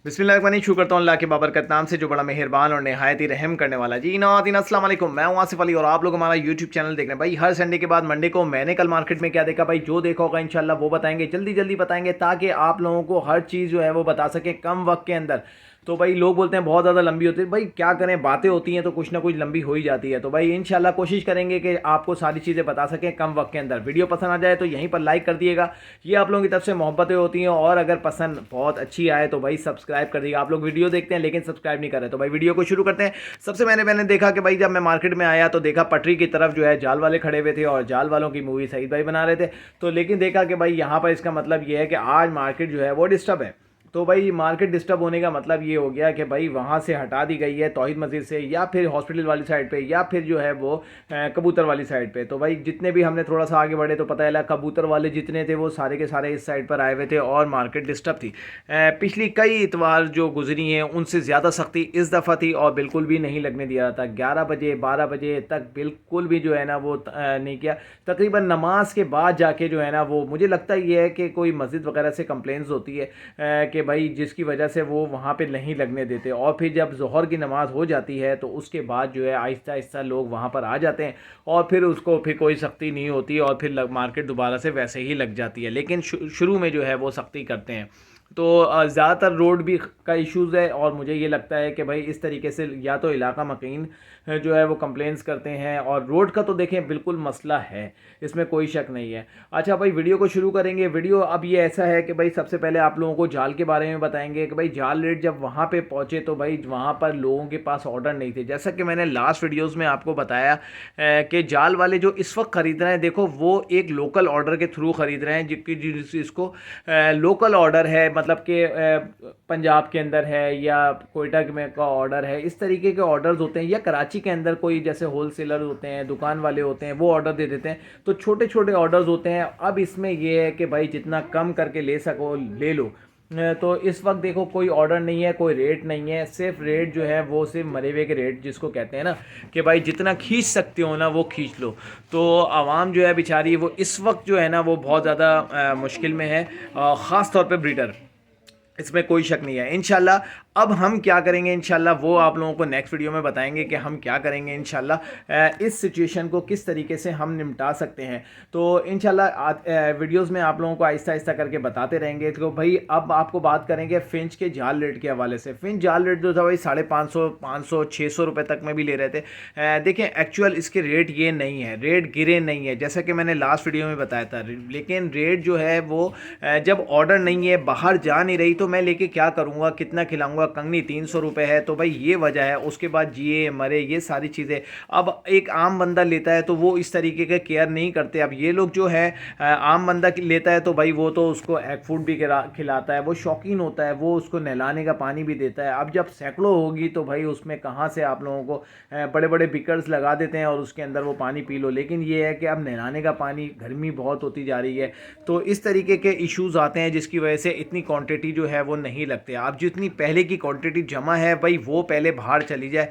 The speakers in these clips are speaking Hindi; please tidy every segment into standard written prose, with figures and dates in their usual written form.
बिस्मिल्लाह शुरू करता हूँ अल्लाह के बाबरकत नाम से जो बड़ा मेहरबान और नहायत ही रहम करने वाला। जी नाज़रीन अस्सलाम वालेकुम, मैं हूँ आसिफ अली और आप लोग हमारा यूट्यूब चैनल देख रहे हैं। भाई हर संडे के बाद मंडे को मैंने कल मार्केट में क्या देखा, भाई जो देखा होगा इंशाल्लाह वो बताएंगे, जल्दी जल्दी बताएंगे ताकि आप लोगों को हर चीज़ जो है वो बता सकें कम वक्त के अंदर। तो भाई लोग बोलते हैं बहुत ज़्यादा लंबी होती है, भाई क्या करें, बातें होती हैं तो कुछ ना कुछ लंबी हो ही जाती है। तो भाई इंशाल्लाह कोशिश करेंगे कि आपको सारी चीज़ें बता सकें कम वक्त के अंदर। वीडियो पसंद आ जाए तो यहीं पर लाइक कर दिएगा, ये आप लोगों की तरफ से मोहब्बतें होती हैं। और अगर पसंद बहुत अच्छी आए तो भाई सब्सक्राइब कर दिएगा। आप लोग वीडियो देखते हैं लेकिन सब्सक्राइब नहीं कर रहे, तो भाई वीडियो को शुरू करते हैं। सबसे मैंने देखा कि भाई जब मैं मार्केट में आया तो देखा पटरी की तरफ जो है जाल वाले खड़े हुए थे और जाल वालों की मूवी सईद भाई बना रहे थे। तो लेकिन देखा कि भाई यहाँ पर इसका मतलब ये है कि आज मार्केट जो है वो डिस्टर्ब है। तो भाई मार्केट डिस्टर्ब होने का मतलब ये हो गया कि भाई वहाँ से हटा दी गई है तौहीद मस्जिद से, या फिर हॉस्पिटल वाली साइड पे, या फिर जो है वो कबूतर वाली साइड पे। तो भाई जितने भी हमने थोड़ा सा आगे बढ़े तो पता चला कबूतर वाले जितने थे वो सारे के सारे इस साइड पर आए हुए थे और मार्केट डिस्टर्ब थी। पिछली कई इतवार जो गुजरी हैं उनसे ज़्यादा सख्ती इस दफ़ा थी और बिल्कुल भी नहीं लगने दिया था। 11 बजे 12 बजे तक बिल्कुल भी जो है ना वो नहीं किया। तकरीबन नमाज के बाद जाके जो है ना वो, मुझे लगता ये है कि कोई मस्जिद वगैरह से कंप्लेंट्स होती है कि भाई जिसकी वजह से वो वहाँ पे नहीं लगने देते। और फिर जब ज़ोहर की नमाज़ हो जाती है तो उसके बाद जो है आहिस्ता आहिस्ता लोग वहाँ पर आ जाते हैं और फिर उसको फिर कोई सख्ती नहीं होती और फिर मार्केट दोबारा से वैसे ही लग जाती है। लेकिन शुरू में जो है वो सख्ती करते हैं। तो ज़्यादातर रोड भी का इश्यूज़ है और मुझे ये लगता है कि भाई इस तरीके से या तो इलाका मकीन जो है वो कंप्लेंट्स करते हैं, और रोड का तो देखें बिल्कुल मसला है, इसमें कोई शक नहीं है। अच्छा भाई वीडियो को शुरू करेंगे। वीडियो अब ये ऐसा है कि भाई सबसे पहले आप लोगों को जाल के बारे में बताएंगे कि भाई जाल रेट जब वहाँ पे पहुँचे तो भाई वहाँ पर लोगों के पास ऑर्डर नहीं थे। जैसा कि मैंने लास्ट वीडियोज़ में आपको बताया कि जाल वाले जो इस वक्त ख़रीद रहे हैं, देखो वो एक लोकल ऑर्डर के थ्रू ख़रीद रहे हैं, जिसको लोकल ऑर्डर है, मतलब कि पंजाब के अंदर है या कोयटा में का ऑर्डर है, इस तरीके के ऑर्डर्स होते हैं। या कराची के अंदर कोई जैसे होलसेलर होते हैं, दुकान वाले होते हैं, वो ऑर्डर दे देते हैं। तो छोटे छोटे ऑर्डर्स होते हैं। अब इसमें यह है कि भाई जितना कम करके ले सको ले लो। तो इस वक्त देखो कोई ऑर्डर नहीं है, कोई रेट नहीं है, सिर्फ रेट जो है वो सिर्फ मरे हुए के रेट जिसको कहते हैं ना कि भाई जितना खींच सकते हो ना वो खींच लो। तो आवाम जो है बेचारी वो इस वक्त जो है ना वो बहुत ज़्यादा मुश्किल में है, ख़ास तौर पे ब्रीडर, इसमें कोई शक नहीं है। इंशाल्लाह अब हम क्या करेंगे इंशाल्लाह वो आप लोगों को नेक्स्ट वीडियो में बताएंगे कि हम क्या करेंगे इंशाल्लाह, इस सिचुएशन को किस तरीके से हम निपटा सकते हैं। तो इंशाल्लाह वीडियोस में आप लोगों को आहिस्ता आहिस्ता करके बताते रहेंगे। तो भाई अब आपको बात करेंगे फिंच के जाल रेट के हवाले से। फिंच जाल रेट जो था भाई 550, 500, 600 रुपये तक में भी ले रहे थे। देखें एक्चुअल इसके रेट ये नहीं है, रेट गिरे नहीं है जैसा कि मैंने लास्ट वीडियो में बताया था। लेकिन रेट जो है वो जब ऑर्डर नहीं है, बाहर जा नहीं रही, तो मैं लेके क्या करूँगा, कितना खिलाऊंगा। कंगनी 300 रुपये है, तो भाई ये वजह है। उसके बाद जिए मरे ये सारी चीज़ें अब एक आम बंदा लेता है तो वो इस तरीके के केयर नहीं करते। अब ये लोग जो है आम बंदा लेता है तो भाई वो तो उसको एग फूड भी खिलाता है, वो शौकीन होता है, वो उसको नहलाने का पानी भी देता है। अब जब सैकड़ों होगी तो भाई उसमें कहाँ से आप लोगों को बड़े बड़े बिकर्स लगा देते हैं और उसके अंदर वो पानी पी लो। लेकिन ये है कि अब नहलाने का पानी, गर्मी बहुत होती जा रही है, तो इस तरीके के इश्यूज़ आते हैं जिसकी वजह से इतनी क्वांटिटी जो है वो नहीं लगते। आप जितनी पहले की क्वांटिटी जमा है भाई वो पहले बाहर चली जाए,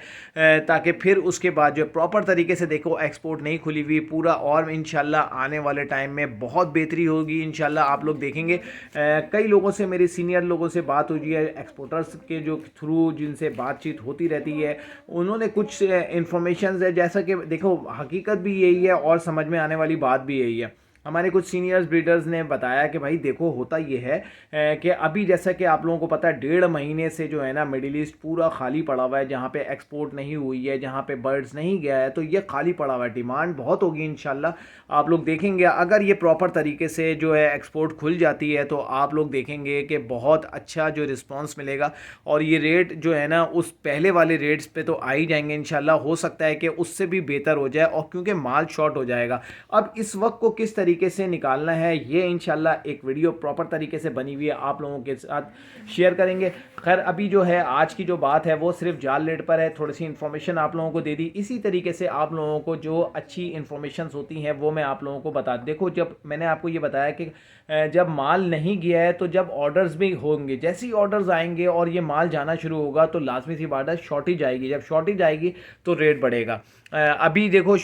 ताकि फिर उसके बाद जो प्रॉपर तरीके से देखो एक्सपोर्ट नहीं खुली हुई पूरा। और इंशाल्लाह आने वाले टाइम में बहुत बेहतरी होगी इंशाल्लाह, आप लोग देखेंगे। कई लोगों से, मेरे सीनियर लोगों से बात हुई है, एक्सपोर्टर्स के जो थ्रू जिनसे बातचीत होती रहती है, उन्होंने कुछ इंफॉर्मेशन है, जैसा कि देखो हकीकत भी यही है और समझ में आने वाली बात भी यही है। हमारे कुछ सीनियर्स ब्रीडर्स ने बताया कि भाई देखो होता ये है कि अभी जैसा कि आप लोगों को पता है 1.5 महीने से जो है ना मिडिल ईस्ट पूरा खाली पड़ा हुआ है, जहाँ पे एक्सपोर्ट नहीं हुई है, जहाँ पे बर्ड्स नहीं गया है, तो ये खाली पड़ा हुआ है। डिमांड बहुत होगी इंशाल्लाह, आप लोग देखेंगे। अगर ये प्रॉपर तरीके से जो है एक्सपोर्ट खुल जाती है तो आप लोग देखेंगे कि बहुत अच्छा जो रिस्पॉन्स मिलेगा और ये रेट जो है ना उस पहले वाले रेट्स पे तो आ ही जाएंगे इंशाल्लाह। हो सकता है कि उससे भी बेहतर हो जाए, और क्योंकि माल शॉर्ट हो जाएगा। अब इस वक्त को किस तरीके से निकालना है ये इंशाल्लाह एक वीडियो प्रॉपर तरीके से बनी हुई है, आप लोगों के साथ शेयर करेंगे। खैर अभी जो है आज की जो बात है वो सिर्फ जाल रेट पर है, थोड़ी सी इन्फॉर्मेशन आप लोगों को दे दी। इसी तरीके से आप लोगों को जो अच्छी इन्फॉर्मेशन होती हैं वो मैं आप लोगों को बता, देखो जब मैंने आपको ये बताया कि जब माल नहीं गया है तो जब ऑर्डर्स भी होंगे, जैसे ही ऑर्डर्स आएंगे और ये माल जाना शुरू होगा तो लाजमी सी बात है शॉर्टेज आएगी। जब शॉर्टेज आएगी तो रेट बढ़ेगा। अभी देखो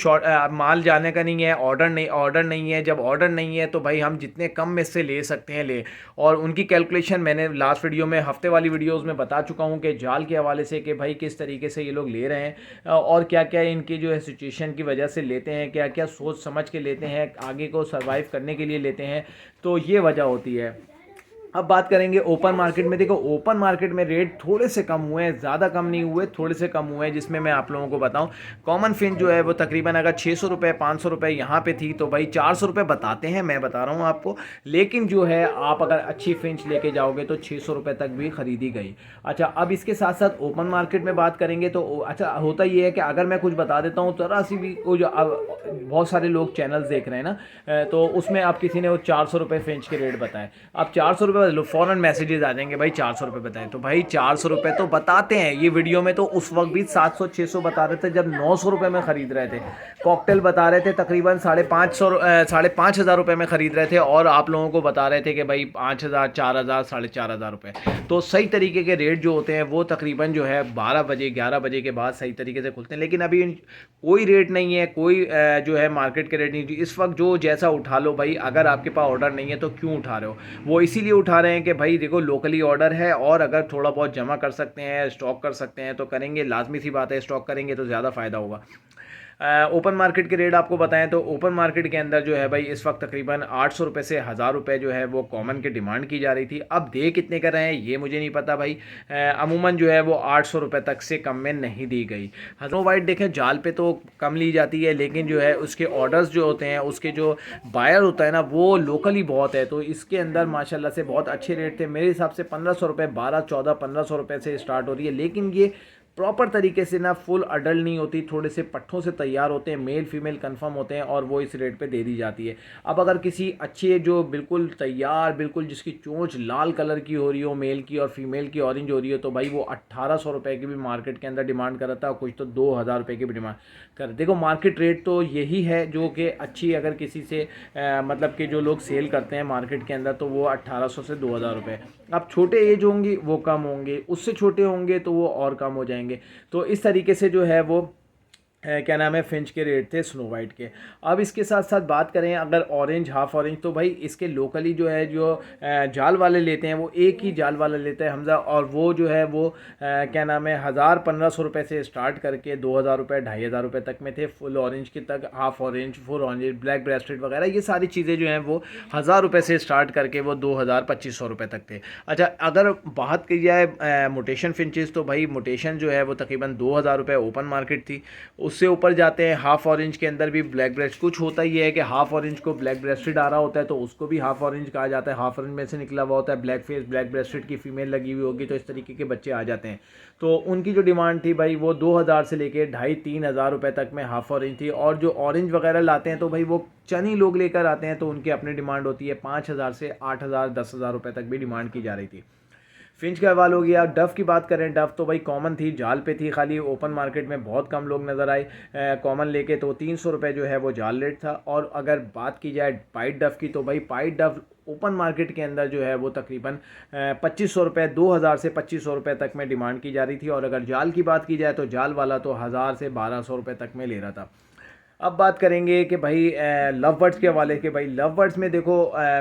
माल जाने का नहीं है, ऑर्डर नहीं है। जब जब ऑर्डर नहीं है तो भाई हम जितने कम में से ले सकते हैं ले। और उनकी कैलकुलेशन मैंने लास्ट वीडियो में, हफ्ते वाली वीडियोज़ में बता चुका हूँ कि जाल के हवाले से कि भाई किस तरीके से ये लोग ले रहे हैं और क्या क्या इनकी जो है सिचुएशन की वजह से लेते हैं, क्या क्या सोच समझ के लेते हैं, आगे को सर्वाइव करने के लिए लेते हैं। तो ये वजह होती है। अब बात करेंगे ओपन मार्केट में। देखो ओपन मार्केट में रेट थोड़े से कम हुए हैं, ज़्यादा कम नहीं हुए, थोड़े से कम हुए हैं। जिसमें मैं आप लोगों को बताऊं, कॉमन फिंच जो है वो तकरीबन अगर 600 रुपये 500 रुपये यहाँ पे थी तो भाई 400 रुपये बताते हैं, मैं बता रहा हूँ आपको। लेकिन जो है आप अगर अच्छी फिंच लेके जाओगे तो 600 रुपये तक भी खरीदी गई। अच्छा, अब इसके साथ साथ ओपन मार्केट में बात करेंगे तो अच्छा होता ये है कि अगर मैं कुछ बता देता हूँ ज़रा सी भी, कुछ बहुत सारे लोग चैनल्स देख रहे हैं ना, तो उसमें आप किसी ने वो 400 रुपये फिंच के रेट बताए, आप 400 रुपये फ़ौरन मैसेजेस आ जाएंगे भाई 400 रुपये बताएं। तो भाई 400 रुपये तो बताते हैं, ये वीडियो में तो उस वक्त भी 700-600 बता रहे थे जब 900 रुपये में ख़रीद रहे थे। कॉकटेल बता रहे थे तकरीबन 5,500 रुपये में ख़रीद रहे थे और आप लोगों को बता रहे थे कि भाई 5,000 4,000 4,500 रुपये। तो सही तरीके के रेट जो होते हैं वो तकरीबन जो है 12 बजे 11 बजे के बाद सही तरीके से खुलते हैं। लेकिन अभी कोई रेट नहीं है, कोई जो है मार्केट के रेट नहीं। इस वक्त जो जैसा उठा लो भाई, अगर आपके पास ऑर्डर नहीं है तो क्यों उठा रहे हो? वो इसीलिए उठा रहे हैं कि भाई देखो लोकली ऑर्डर है और अगर थोड़ा बहुत जमा कर सकते हैं, स्टॉक कर सकते हैं तो करेंगे, लाजमी सी बात है, स्टॉक करेंगे तो ज़्यादा फ़ायदा होगा। ओपन मार्केट के रेट आपको बताएं तो ओपन मार्केट के अंदर जो है भाई इस वक्त तकरीबन 800 रुपये से 1000 रुपये जो है वो कॉमन की डिमांड की जा रही थी। अब दे कितने कर रहे हैं ये मुझे नहीं पता भाई। अमूमन जो है वो 800 रुपये तक से कम में नहीं दी गई। स्नो वाइट देखें जाल पे तो कम ली जाती है, लेकिन जो है उसके ऑर्डर्स जो होते हैं, उसके जो बायर होता है ना, वो लोकली बहुत है। तो इसके अंदर माशाल्लाह से बहुत अच्छे रेट थे मेरे हिसाब से। 1500 रुपये 12 14 1500 रुपये से स्टार्ट हो रही है। लेकिन ये प्रॉपर तरीके से ना फुल अडल्ट नहीं होती, थोड़े से पट्ठों से तैयार होते हैं, मेल फीमेल कंफर्म होते हैं और वो इस रेट पे दे दी जाती है। अब अगर किसी अच्छे जो बिल्कुल तैयार, बिल्कुल जिसकी चोंच लाल कलर की हो रही हो, मेल की, और फीमेल की ऑरेंज हो रही हो, तो भाई वो 1800 रुपये की भी मार्केट के अंदर डिमांड कर रहा था और कुछ तो 2000 रुपये की भी डिमांड कर। देखो मार्केट रेट तो यही है जो कि अच्छी, अगर किसी से मतलब कि जो लोग सेल करते हैं मार्केट के अंदर तो वो 1800 से 2000 रुपये। अब छोटे एज होंगी वो कम होंगे, उससे छोटे होंगे तो वो और कम हो जाएंगे। तो इस तरीके से जो है वो क्या नाम है फिंच के रेट थे स्नो वाइट के। अब इसके साथ साथ बात करें अगर ऑरेंज हाफ ऑरेंज, तो भाई इसके लोकली जो है जो जाल वाले लेते हैं वो एक ही जाल वाला लेता है हमजा, और वो जो है वो क्या नाम है 1000-1500 रुपये से स्टार्ट करके 2000 रुपये 2500 रुपये तक में थे। फुल ऑरेंज के तक, half orange, full orange, black rested वगैरह ये सारी चीज़ें जो हैं वो 1000 रुपये से स्टार्ट करके वो 2000-2500 रुपये तक थे। अच्छा, अगर बात की जाए मोटेशन फिंचेस, तो भाई मोटेशन जो है वो तकरीबन 2000 रुपये ओपन मार्केट थी। उससे ऊपर जाते हैं हाफ ऑरेंज के अंदर भी ब्लैक ब्रेस्ट, कुछ होता ही है कि हाफ ऑरेंज को ब्लैक ब्रेस्टेड आ रहा होता है तो उसको भी हाफ ऑरेंज कहा जाता है। हाफ ऑरेंज में से निकला हुआ होता है, ब्लैक फेस ब्लैक ब्रेस्टेड की फीमेल लगी हुई होगी, तो इस तरीके के बच्चे आ जाते हैं। तो उनकी जो डिमांड थी भाई वो 2000 से लेके 2500-3000 रुपये तक में हाफ ऑरेंज थी। और जो ऑरेंज वगैरह लाते हैं तो भाई वो चनी लोग लेकर आते हैं तो उनकी अपनी डिमांड होती है 5000 से 8000 10,000 रुपये तक भी डिमांड की जा रही थी। फिंच का सवाल हो गया। डफ की बात करें, डफ तो भाई कॉमन थी, जाल पे थी खाली, ओपन मार्केट में बहुत कम लोग नज़र आए कॉमन लेके, तो 300 रुपये जो है वो जाल रेट था। और अगर बात की जाए पाइट डफ की, तो भाई पाइट डफ ओपन मार्केट के अंदर जो है वो तकरीबन 2500 रुपये 2000 से 2500 रुपये तक में डिमांड की जा रही थी। और अगर जाल की बात की जाए तो जाल वाला तो 1000 से 1200 रुपये तक में ले रहा था। अब बात करेंगे कि भाई लव बर्ड्स के हवाले के। भाई लव बर्ड्स में देखो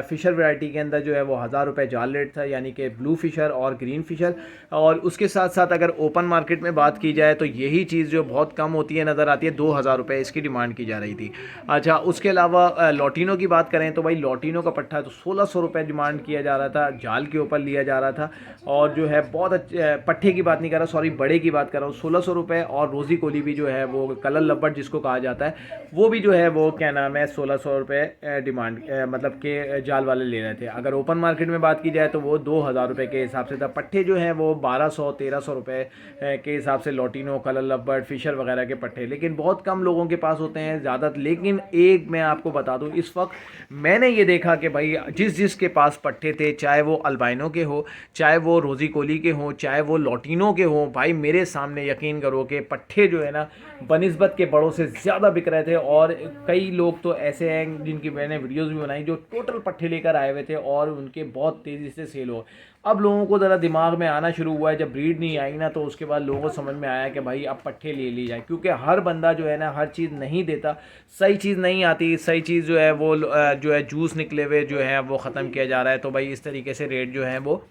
फ़िशर वैरायटी के अंदर जो है वो 1000 रुपये जाल रेट था, यानी कि ब्लू फ़िशर और ग्रीन फ़िशर। और उसके साथ साथ अगर ओपन मार्केट में बात की जाए तो यही चीज़ जो बहुत कम होती है नज़र आती है, 2000 रुपये इसकी डिमांड की जा रही थी। अच्छा, उसके अलावा लॉटिनो की बात करें तो भाई लॉटिनो का पट्टा तो 1600 रुपये डिमांड किया जा रहा था, जाल के ऊपर लिया जा रहा था। और जो है बहुत अच्छे पट्टे की बात नहीं कर रहा, सॉरी बड़े की बात कर रहा हूँ, 1600 रुपये। और रोज़ी कोली भी जो है वो कलर लव जिसको कहा जाता है वो भी जो है वो क्या नाम है 1600 रुपये डिमांड मतलब के जाल वाले ले रहे थे। अगर ओपन मार्केट में बात की जाए तो वो 2000 रुपये के हिसाब से था। पट्टे जो हैं वो 1200-1300 रुपये के हिसाब से लॉटिनो, कलर लव फिशर वगैरह के पट्टे, लेकिन बहुत कम लोगों के पास होते हैं ज़्यादा। लेकिन एक मैं आपको बता दूं, इस वक्त मैंने ये देखा कि भाई जिस के पास पट्टे थे, चाहे वो अल्बाइनो के हो, चाहे वो रोज़ी कोली के हों, चाहे वो लॉटिनो के हों, भाई मेरे सामने यकीन करो कि पट्टे जो है ना बनिस्बत के बड़ों से ज़्यादा बिक रहे थे। और कई लोग तो ऐसे हैं जिनकी मैंने वीडियोस भी बनाई जो टोटल पट्टे लेकर आए हुए थे और उनके बहुत तेज़ी से सेल हो। अब लोगों को ज़रा दिमाग में आना शुरू हुआ है, जब ब्रीड नहीं आई ना तो उसके बाद लोगों को समझ में आया कि भाई अब पट्ठे ले ली जाए, क्योंकि हर बंदा जो है ना हर चीज़ नहीं देता, सही चीज़ नहीं आती, सही चीज़ जो है वो जो है जूस निकले हुए जो है वो ख़त्म किया जा रहा है। तो भाई इस तरीके से रेट जो है वो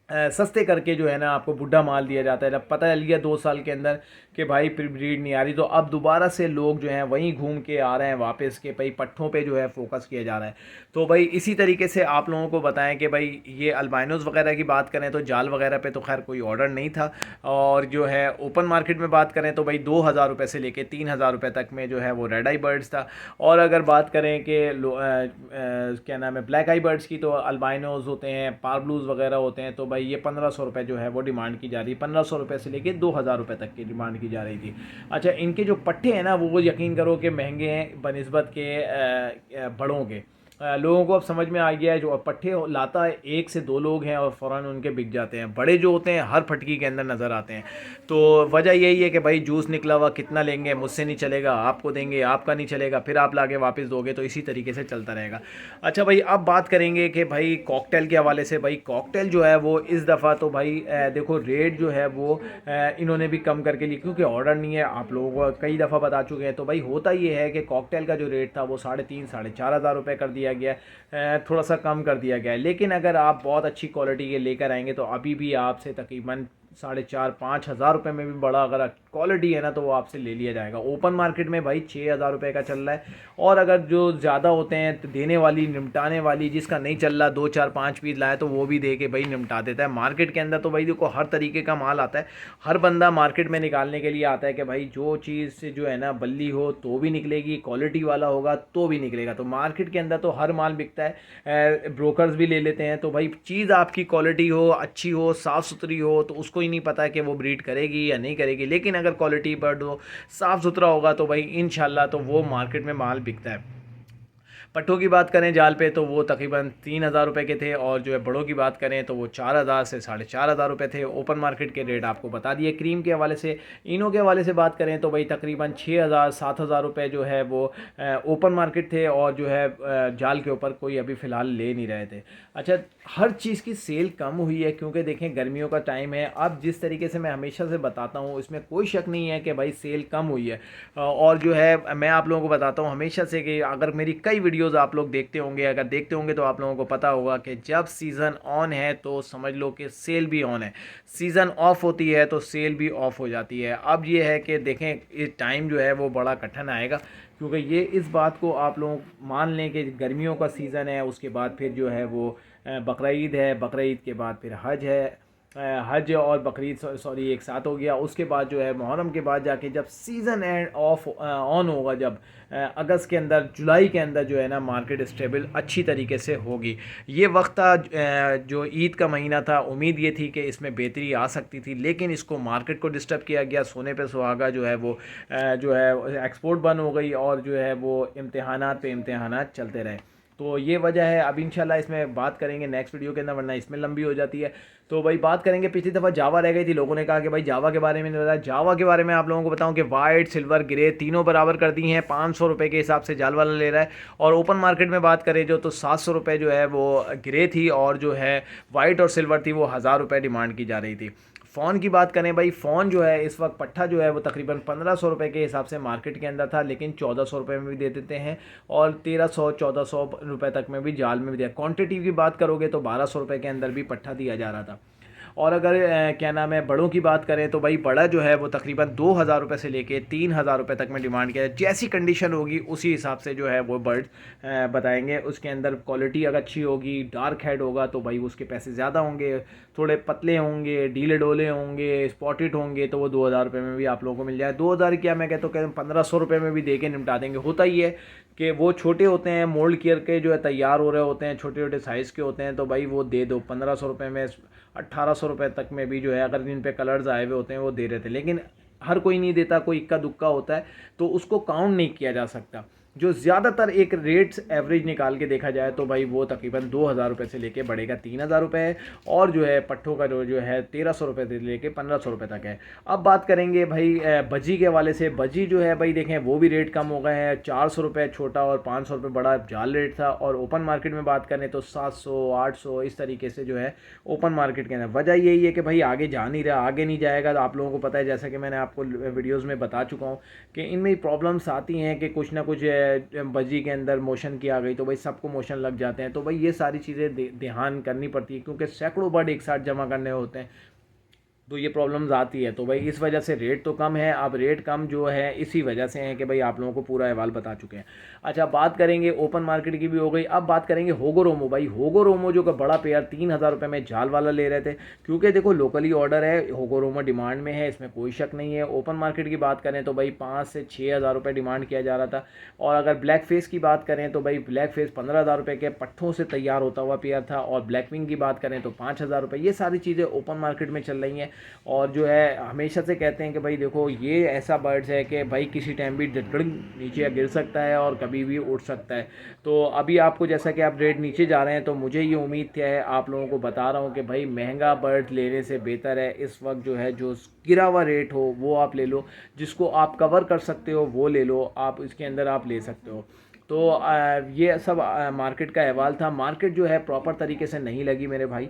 सस्ते करके जो है ना आपको बुढ़ा माल दिया जाता है। जब पता चल गया 2 साल के अंदर कि भाई ब्रीड नहीं आ रही, तो अब दोबारा से लोग जो हैं वहीं घूम के आ रहे हैं वापस के भाई पट्ठों पे जो है फोकस किया जा रहा है। तो भाई इसी तरीके से आप लोगों को बताएं कि भाई ये अल्बाइनोज़ वगैरह की बात करें तो जाल वगैरह पे तो खैर कोई ऑर्डर नहीं था, और जो है ओपन मार्केट में बात करें तो भाई 2,000 रुपये से लेके 3,000 रुपये तक में जो है वो रेड आई बर्ड्स था। और अगर बात करें कि क्या नाम है ब्लैक आई बर्ड्स की, तो अल्बाइनोज़ होते हैं, पार्ब्लूज़ वगैरह होते हैं, तो भाई ये 1,500 रुपये जो है वो डिमांड की जा रही है। 1,500 रुपये से लेके 2,000 रुपये तक की डिमांड की जा रही थी। अच्छा, इनके जो पट्टे हैं ना वो यकीन करो कि महंगे हैं बनिस्बत के बड़ों के। लोगों को अब समझ में आ गया है, जो पट्टे लाता है 1 से 2 लोग हैं और फ़ौरन उनके बिक जाते हैं। बड़े जो होते हैं हर फटकी के अंदर नज़र आते हैं। तो वजह यही है कि भाई जूस निकला हुआ कितना लेंगे, मुझसे नहीं चलेगा, आपको देंगे, आपका नहीं चलेगा, फिर आप लाके वापस दोगे, तो इसी तरीके से चलता रहेगा। अच्छा भाई, अब बात करेंगे कि भाई कॉकटेल के हवाले से। भाई कॉकटेल जो है वो इस दफ़ा तो भाई देखो रेट जो है वो इन्होंने भी कम करके ली, क्योंकि ऑर्डर नहीं है, आप लोगों को कई दफ़ा बता चुके हैं। तो भाई होता ये है कि कॉकटेल का जो रेट था वो 3,500 साढ़े 4,000 रुपये कर दिया गया, थोड़ा सा कम कर दिया गया है। लेकिन अगर आप बहुत अच्छी क्वालिटी के लेकर आएंगे तो अभी भी आपसे तकरीबन 4,500-5,000 रुपये में भी बड़ा अगर क्वालिटी है ना तो वो आपसे ले लिया जाएगा। ओपन मार्केट में भाई 6,000 रुपये का चल रहा है, और अगर जो ज़्यादा होते हैं तो देने वाली, निपटाने वाली, जिसका नहीं चल रहा 2 4 5 पीस लाए तो वो भी दे के भाई निपटा देता है। मार्केट के अंदर तो भाई देखो हर तरीके का माल आता है, हर बंदा मार्केट में निकालने के लिए आता है कि भाई जो चीज़ से जो है ना बल्ली हो तो भी निकलेगी, क्वालिटी वाला होगा तो भी निकलेगा। तो मार्केट के अंदर तो हर माल बिकता है, ब्रोकर्स भी ले लेते हैं। तो भाई चीज़ आपकी क्वालिटी हो, अच्छी हो, साफ़ सुथरी हो, तो उसको ही नहीं पता कि वो ब्रीड करेगी या नहीं करेगी। लेकिन अगर क्वालिटी बर्ड हो, साफ़ सुथरा होगा, तो भाई इंशाल्लाह तो वो मार्केट में माल बिकता है। पट्ठों की बात करें जाल पे तो वो तकरीबन 3,000 रुपये के थे, और जो है बड़ों की बात करें तो वो 4,000 से 4,500 रुपये थे। ओपन मार्केट के रेट आपको बता दिए। क्रीम के हवाले से, इनों के हवाले से बात करें तो भाई तकरीबन 6,000-7,000 रुपये जो है वो ओपन मार्केट थे, और जो है जाल के ऊपर कोई अभी फ़िलहाल ले नहीं रहे थे। अच्छा, हर चीज़ की सेल कम हुई है, क्योंकि देखें गर्मियों का टाइम है। अब जिस तरीके से मैं हमेशा से बताता हूँ, इसमें कोई शक नहीं है कि भाई सेल कम हुई है। और जो है मैं आप लोगों को बताता हूँ हमेशा से कि अगर मेरी कई वीडियोस आप लोग देखते होंगे, अगर देखते होंगे तो आप लोगों को पता होगा कि जब सीज़न ऑन है तो समझ लो कि सेल भी ऑन है, सीज़न ऑफ होती है तो सेल भी ऑफ हो जाती है। अब ये है कि देखें ये टाइम जो है वो बड़ा कठिन आएगा, क्योंकि ये इस बात को आप लोग मान लें कि गर्मियों का सीज़न है, उसके बाद फिर जो है वो बकरीद है, बकरीद के बाद फिर हज है, हज और बकरीद सॉरी एक साथ हो गया। उसके बाद जो है मुहर्रम के बाद जाके जब सीज़न एंड ऑफ ऑन होगा, जब अगस्त के अंदर, जुलाई के अंदर जो है ना मार्केट स्टेबल अच्छी तरीके से होगी। ये वक्त था जो ईद का महीना था, उम्मीद ये थी कि इसमें बेहतरी आ सकती थी, लेकिन इसको मार्केट को डिस्टर्ब किया गया। सोने पे सुहागा जो है वो जो है एक्सपोर्ट बंद हो गई, और जो है वो इम्तहानात पे इम्तहानात चलते रहे। तो ये वजह है। अब इंशाल्लाह इसमें बात करेंगे नेक्स्ट वीडियो के अंदर, वरना इसमें लंबी हो जाती है। तो भाई बात करेंगे, पिछली दफ़ा जावा रह गई थी, लोगों ने कहा कि भाई जावा के बारे में नहीं बताया। जावा के बारे में आप लोगों को बताऊं कि वाइट, सिल्वर, ग्रे तीनों बराबर कर दी हैं। 500 रुपये के हिसाब से जाल वाला ले रहा है, और ओपन मार्केट में बात करें जो तो 700 रुपये जो है वो ग्रे थी, और जो है वाइट और सिल्वर थी वो 1,000 रुपये डिमांड की जा रही थी। फ़ोन की बात करें भाई, फ़ोन जो है इस वक्त पट्ठा जो है वो तकरीबन 1,500 रुपये के हिसाब से मार्केट के अंदर था, लेकिन 1,400 रुपये में भी दे देते हैं, और 1,300-1,400 रुपये तक में भी जाल में भी दिया। क्वांटिटी की बात करोगे तो 1,200 रुपये के अंदर भी पट्ठा दिया जा रहा था। और अगर क्या नाम है बड़ों की बात करें तो भाई बड़ा जो है वो तकरीबन 2,000 रुपये से लेके 3,000 रुपये तक में डिमांड किया है। जैसी कंडीशन होगी उसी हिसाब से जो है वो बर्ड बताएंगे। उसके अंदर क्वालिटी अगर अच्छी होगी, डार्क हेड होगा तो भाई उसके पैसे ज़्यादा होंगे, थोड़े पतले होंगे, ढीले डोले होंगे, स्पॉटेड होंगे तो वो 2,000 रुपये में भी आप लोगों को मिल जाए। 2,000 क्या मैं कहता हूँ 1,500 रुपये में भी दे के निपटा देंगे। होता ही है कि वो छोटे होते हैं, मोल्ड कियर के जो है तैयार हो रहे होते हैं, छोटे छोटे साइज़ के होते हैं, तो भाई वो दे दो 1,500 रुपये में, 1,800 रुपये तक में भी जो है अगर जिन पे कलर्स आए हुए होते हैं वो दे रहे थे। लेकिन हर कोई नहीं देता, कोई इक्का दुक्का होता है, तो उसको काउंट नहीं किया जा सकता। जो ज़्यादातर एक रेट्स एवरेज निकाल के देखा जाए तो भाई वो तकरीबन 2,000 रुपये से लेके बढ़ेगा 3,000 रुपये है, और जो है पट्ठों का जो है 1,300 रुपये से लेके 1,500 रुपये तक है। अब बात करेंगे भाई बजी के हवाले से। बजी जो है भाई देखें वो भी रेट कम हो गए हैं, 400 रुपये छोटा और 500 रुपये बड़ा जाल रेट था, और ओपन मार्केट में बात करें तो 700 800 इस तरीके से जो है ओपन मार्केट के अंदर। वजह यही है कि भाई आगे जा नहीं रहा, आगे नहीं जाएगा। तो आप लोगों को पता है, जैसा कि मैंने आपको वीडियोज़ में बता चुका हूँ कि इनमें प्रॉब्लम्स आती हैं कि कुछ ना कुछ बजी के अंदर मोशन की आ गई तो भाई सबको मोशन लग जाते हैं। तो भाई ये सारी चीज़ें ध्यान करनी पड़ती है, क्योंकि सैकड़ों बर्ड एक साथ जमा करने होते हैं, तो ये प्रॉब्लम्स आती है। तो भाई इस वजह से रेट तो कम है। अब रेट कम जो है इसी वजह से है कि भाई आप लोगों को पूरा अहवाल बता चुके हैं। अच्छा, बात करेंगे ओपन मार्केट की भी हो गई। अब बात करेंगे होगो रोमो। भाई होगो रोमो जो का बड़ा पेयर 3,000 रुपये में जाल वाला ले रहे थे, क्योंकि देखो लोकली ऑर्डर है, होगो रोमो डिमांड में है, इसमें कोई शक नहीं है। ओपन मार्केट की बात करें तो भाई 5 से 6,000 रुपये डिमांड किया जा रहा था। और अगर ब्लैक फेस की बात करें तो भाई ब्लैक फेस 15,000 रुपये के पट्ठों से तैयार होता हुआ पेयर था, और ब्लैक विंग की बात करें तो 5,000 रुपये। ये सारी चीज़ें ओपन मार्केट में चल रही हैं। और जो है हमेशा से कहते हैं कि भाई देखो ये ऐसा बर्ड्स है कि भाई किसी टाइम भी झटकड़ नीचे गिर सकता है और कभी भी उठ सकता है। तो अभी आपको जैसा कि आप रेट नीचे जा रहे हैं, तो मुझे ये उम्मीद है, आप लोगों को बता रहा हूँ कि भाई महंगा बर्ड लेने से बेहतर है इस वक्त जो है जो गिरा हुआ रेट हो वो आप ले लो, जिसको आप कवर कर सकते हो वो ले लो, आप इसके अंदर आप ले सकते हो। तो ये सब मार्केट का अहवाल था। मार्केट जो है प्रॉपर तरीके से नहीं लगी मेरे भाई,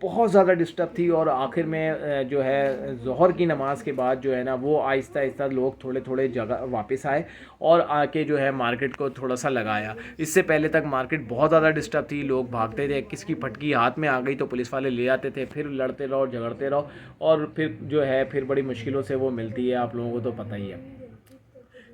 बहुत ज़्यादा डिस्टर्ब थी। और आखिर में जो है ज़ोहर की नमाज़ के बाद जो है ना वो आहिस्ता आहिस्ता लोग थोड़े थोड़े जगह वापस आए और आके जो है मार्केट को थोड़ा सा लगाया। इससे पहले तक मार्केट बहुत ज़्यादा डिस्टर्ब थी, लोग भागते थे, किसकी फटकी हाथ में आ गई तो पुलिस वाले ले आते थे, फिर लड़ते रहो झगड़ते रहो, और फिर जो है फिर बड़ी मुश्किलों से वो मिलती है, आप लोगों को तो पता ही है।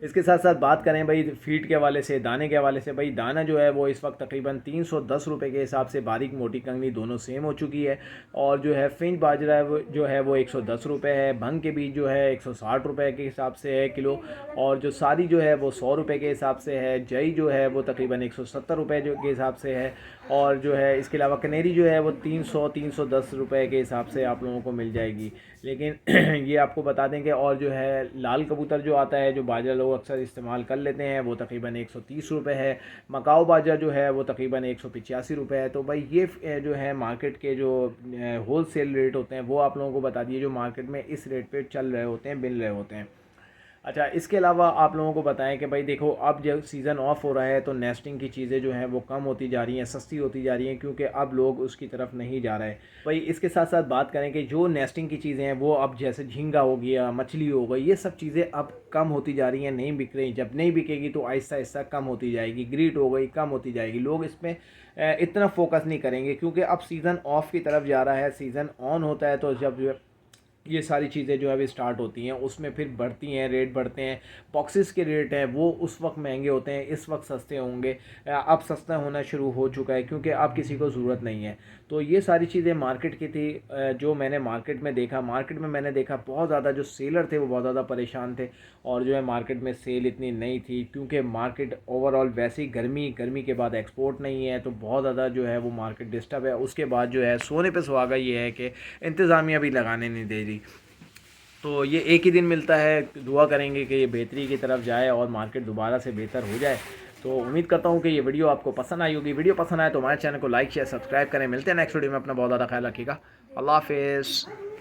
इसके साथ साथ बात करें भाई फीड के हवाले से, दाने के हवाले से, भाई दाना जो है वो इस वक्त तकरीबन 310 रुपये के हिसाब से बारीक मोटी कंगनी दोनों सेम हो चुकी है। और जो है फिंच बाजरा है वो जो है वो 110 रुपये है, भंग के बीज जो है 160 रुपये के हिसाब से है किलो, और जो सारी जो है वो 100 रुपये के हिसाब से है। जई जो है वो तकरीबन 170 रुपये जो के हिसाब से है, और जो है इसके अलावा कनेरी जो है वो 300-310 रुपये के हिसाब से आप लोगों को मिल जाएगी। लेकिन ये आपको बता दें कि और जो है लाल कबूतर जो आता है जो बाजरा लोग अक्सर इस्तेमाल कर लेते हैं वो तकरीबन 130 रुपये है। मकाऊ बाजरा जो है वो तकरीबन 185 रुपये है। तो भाई ये जो है मार्केट के जो होल सेल रेट होते हैं वो आप लोगों को बता दिए, जो मार्केट में इस रेट पे चल रहे होते हैं, बिल रहे होते हैं। अच्छा, इसके अलावा आप लोगों को बताएं कि भाई देखो अब जब सीज़न ऑफ हो रहा है तो नेस्टिंग की चीज़ें जो हैं वो कम होती जा रही हैं, सस्ती होती जा रही हैं, क्योंकि अब लोग उसकी तरफ नहीं जा रहे। भाई इसके साथ साथ बात करें कि जो नेस्टिंग की चीज़ें हैं वो अब जैसे झींगा हो गया, मछली हो गई, ये सब चीज़ें अब कम होती जा रही हैं, नहीं बिक रही। जब नहीं बिकेगी तो आहिस्ता आहिस्ता कम होती जाएगी। ग्रीट हो गई, कम होती जाएगी, लोग इसमें इतना फोकस नहीं करेंगे, क्योंकि अब सीज़न ऑफ की तरफ जा रहा है। सीज़न ऑन होता है तो जब जो ये सारी चीज़ें जो है अभी स्टार्ट होती हैं उसमें फिर बढ़ती हैं, रेट बढ़ते हैं। बॉक्सेस के रेट हैं वो उस वक्त महंगे होते हैं, इस वक्त सस्ते होंगे। अब सस्ता होना शुरू हो चुका है क्योंकि अब किसी को ज़रूरत नहीं है। तो ये सारी चीज़ें मार्केट की थी जो मैंने मार्केट में देखा। मार्केट में मैंने देखा बहुत ज़्यादा जो सेलर थे वो बहुत ज़्यादा परेशान थे, और जो है मार्केट में सेल इतनी नहीं थी, क्योंकि मार्केट ओवरऑल वैसे ही गर्मी के बाद एक्सपोर्ट नहीं है, तो बहुत ज़्यादा जो है वो मार्केट डिस्टर्ब है। उसके बाद जो है सोने पे सुहागा ये है कि इंतज़ामिया भी लगाने नहीं दे रही। तो ये एक ही दिन मिलता है, दुआ करेंगे कि ये बेहतरी की तरफ जाए और मार्केट दोबारा से बेहतर हो जाए। तो उम्मीद करता हूँ कि ये वीडियो आपको पसंद आई होगी। वीडियो पसंद आए तो हमारे चैनल को लाइक शेयर सब्सक्राइब करें। मिलते हैं नेक्स्ट वीडियो में, अपना बहुत ज़्यादा ख्याल रखिएगा। अल्लाह हाफिज़।